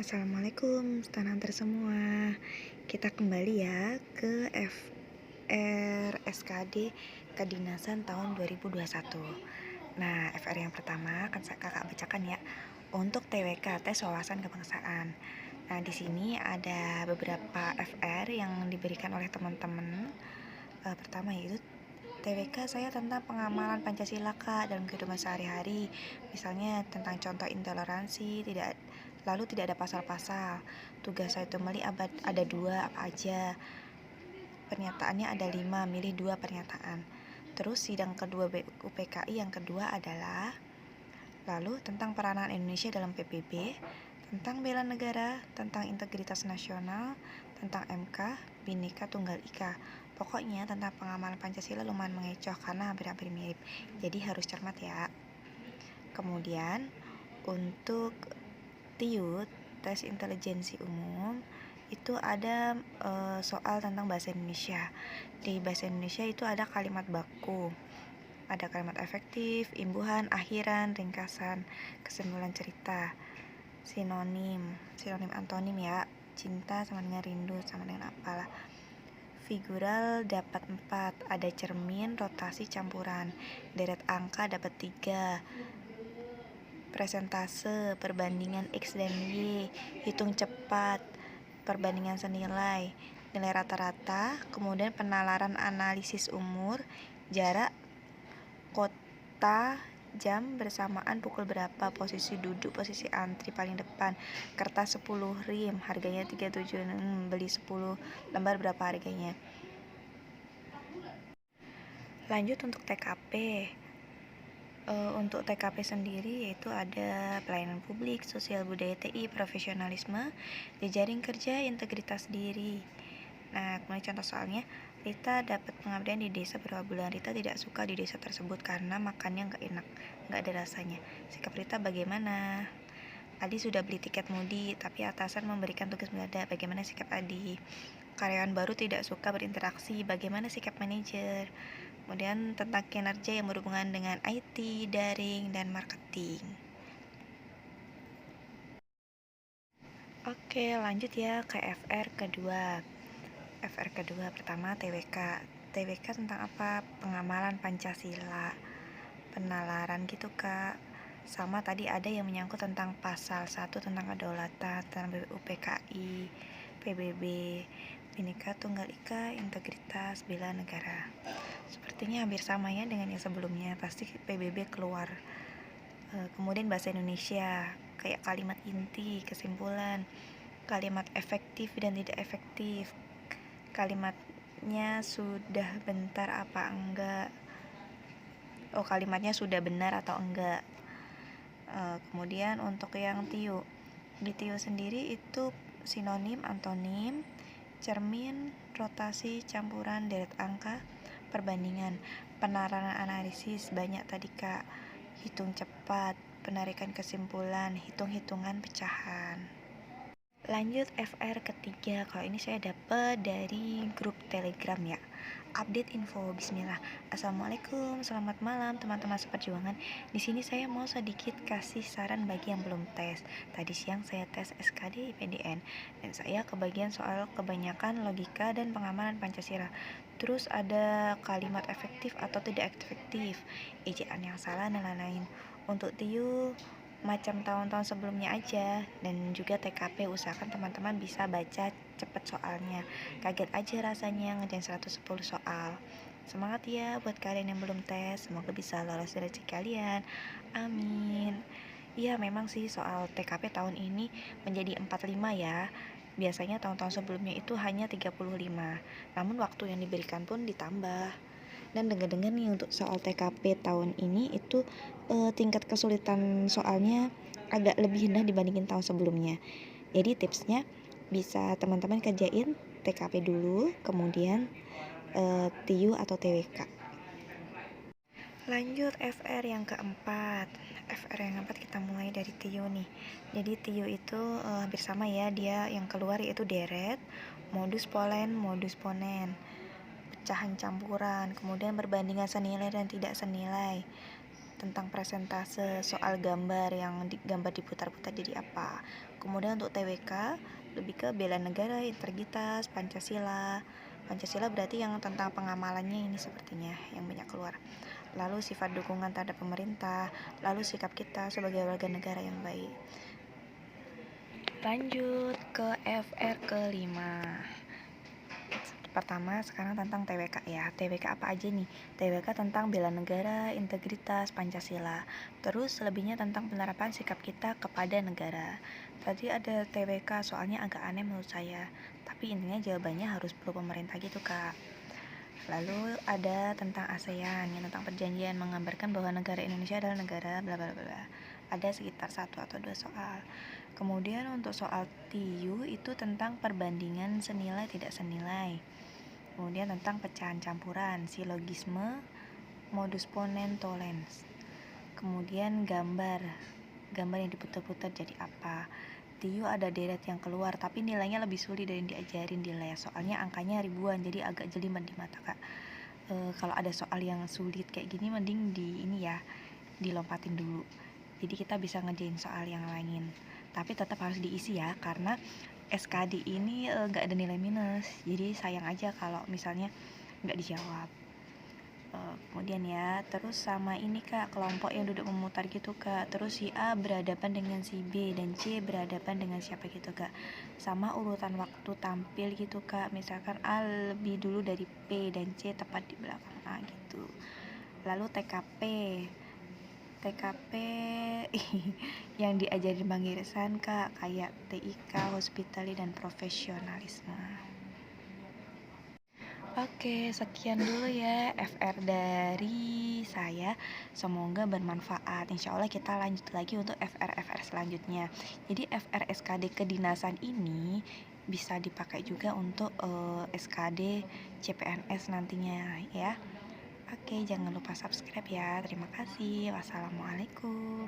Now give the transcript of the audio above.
Assalamualaikum, Hunter semua. Kita kembali ya ke FR SKD Kedinasan tahun 2021. Nah, FR yang pertama akan kakak bacakan ya. Untuk TWK, tes wawasan kebangsaan. Nah, di sini ada beberapa FR yang diberikan oleh teman-teman. Pertama yaitu TWK saya tentang pengamalan Pancasila Kak dalam kehidupan sehari-hari. Misalnya tentang contoh intoleransi, lalu tidak ada pasal-pasal. Tugas saya itu ada 2 apa aja. Pernyataannya ada 5, milih 2 pernyataan. Terus sidang kedua UPKI yang kedua adalah lalu tentang peranan Indonesia dalam PBB, tentang bela negara, tentang integritas nasional, tentang MK, Bhinneka Tunggal Ika. Pokoknya tentang pengamalan Pancasila lumayan mengecoh karena hampir-hampir mirip. Jadi harus cermat ya. Kemudian untuk TIU, tes intelijensi umum, itu ada soal tentang bahasa Indonesia. Di bahasa Indonesia itu ada kalimat baku, ada kalimat efektif, imbuhan, akhiran, ringkasan, kesimpulan cerita, sinonim antonim ya. Cinta sama dengan rindu sama dengan apalah. Figural dapat 4, ada cermin, rotasi, campuran. Deret angka dapat 3, presentase, perbandingan X dan Y, hitung cepat, perbandingan senilai, nilai rata-rata, kemudian penalaran analisis umur, jarak, kota, jam, bersamaan, pukul berapa, posisi duduk, posisi antri paling depan, kertas 10 rim, harganya 37, beli 10 lembar berapa harganya. Lanjut untuk TKP. Untuk TKP sendiri yaitu ada pelayanan publik, sosial budaya TI, profesionalisme, jejaring kerja, integritas diri. Nah, kemudian contoh soalnya, Rita dapat pengabdian di desa berapa bulan. Rita tidak suka di desa tersebut karena makannya nggak enak, nggak ada rasanya. Sikap Rita bagaimana? Adi sudah beli tiket mudik, tapi atasan memberikan tugas mendadak. Bagaimana sikap Adi? Karyawan baru tidak suka berinteraksi. Bagaimana sikap manajer? Kemudian tentang kinerja yang berhubungan dengan IT, daring, dan marketing. Oke, lanjut ya ke FR kedua. FR kedua pertama TWK. TWK tentang apa? Pengamalan Pancasila, penalaran gitu Kak. Sama tadi ada yang menyangkut tentang pasal 1 tentang kedaulatan, tentang UPKI, PBB, Bhinneka Tunggal Ika, integritas, bela negara. Sepertinya hampir sama ya dengan yang sebelumnya, pasti PBB keluar. Kemudian bahasa Indonesia, kayak kalimat inti, kesimpulan, kalimat efektif dan tidak efektif, kalimatnya sudah bentar apa enggak, kalimatnya sudah benar atau enggak. Kemudian untuk yang TIU, di TIU sendiri itu sinonim, antonim, cermin, rotasi, campuran, deret angka, perbandingan, penalaran analisis, banyak tadi Kak, hitung cepat, penarikan kesimpulan, hitung-hitungan pecahan. Lanjut FR ketiga, kalau ini saya dapat dari grup Telegram ya. Update info, bismillah. Assalamualaikum, selamat malam teman-teman seperjuangan. Di sini saya mau sedikit kasih saran bagi yang belum tes. Tadi siang saya tes SKD IPDN dan saya kebagian soal kebanyakan logika dan pengamalan Pancasila. Terus ada kalimat efektif atau tidak efektif, ejaan yang salah dan lain-lain. Untuk TIU macam tahun-tahun sebelumnya aja, dan juga TKP usahakan teman-teman bisa baca cepet soalnya. Kaget aja rasanya ngerjain 110 soal. Semangat ya buat kalian yang belum tes, semoga bisa lolos rezeki kalian. Amin. Iya memang sih soal TKP tahun ini menjadi 45 ya. Biasanya tahun-tahun sebelumnya itu hanya 35. Namun waktu yang diberikan pun ditambah. Dan dengar-dengar nih untuk soal TKP tahun ini itu tingkat kesulitan soalnya agak lebih rendah dibandingin tahun sebelumnya. Jadi tipsnya bisa teman-teman kerjain TKP dulu, kemudian TIU atau TWK. Lanjut FR yang keempat. FR yang keempat kita mulai dari TIU nih. Jadi TIU itu hampir sama ya, dia yang keluar yaitu deret, modus polen, modus ponen, pecahan campuran, kemudian perbandingan senilai dan tidak senilai, tentang presentase soal gambar yang gambar diputar-putar jadi apa. Kemudian untuk TWK lebih ke bela negara, integritas, Pancasila. Pancasila berarti yang tentang pengamalannya ini sepertinya yang banyak keluar. Lalu sifat dukungan terhadap pemerintah, lalu sikap kita sebagai warga negara yang baik. Lanjut ke FR kelima. Pertama sekarang tentang TWK ya. TWK apa aja nih? TWK tentang bela negara, integritas, Pancasila. Terus selebihnya tentang penerapan sikap kita kepada negara. Tadi ada TWK soalnya agak aneh menurut saya, tapi intinya jawabannya harus pro pemerintah gitu Kak. Lalu ada tentang ASEAN yang tentang perjanjian menggambarkan bahwa negara Indonesia adalah negara bla bla bla. Ada sekitar 1 atau 2 soal. Kemudian untuk soal TIU itu tentang perbandingan senilai tidak senilai. Kemudian tentang pecahan campuran, silogisme, modus ponens. Kemudian gambar yang diputar-putar jadi apa. TIU ada deret yang keluar, tapi nilainya lebih sulit dari yang diajarin di les. Soalnya angkanya ribuan, jadi agak jelimet di mata Kak. Kalau ada soal yang sulit kayak gini, mending dilompatin dulu. Jadi kita bisa ngerjain soal yang lain. Tapi tetap harus diisi ya, karena SKD ini nggak ada nilai minus, jadi sayang aja kalau misalnya nggak dijawab. Kemudian ya, terus sama ini Kak, kelompok yang duduk memutar gitu Kak. Terus si A berhadapan dengan si B dan C berhadapan dengan siapa gitu Kak. Sama urutan waktu tampil gitu Kak. Misalkan A lebih dulu dari P dan C tepat di belakang A gitu. Lalu TKP yang diajarin Bang Irisan Kak, kayak TIK, hospitality dan profesionalisme. Oke, sekian dulu ya FR dari saya. Semoga bermanfaat. Insya Allah kita lanjut lagi untuk FR selanjutnya. Jadi FR SKD kedinasan ini bisa dipakai juga untuk SKD CPNS nantinya ya. Oke, jangan lupa subscribe ya. Terima kasih. Wassalamualaikum.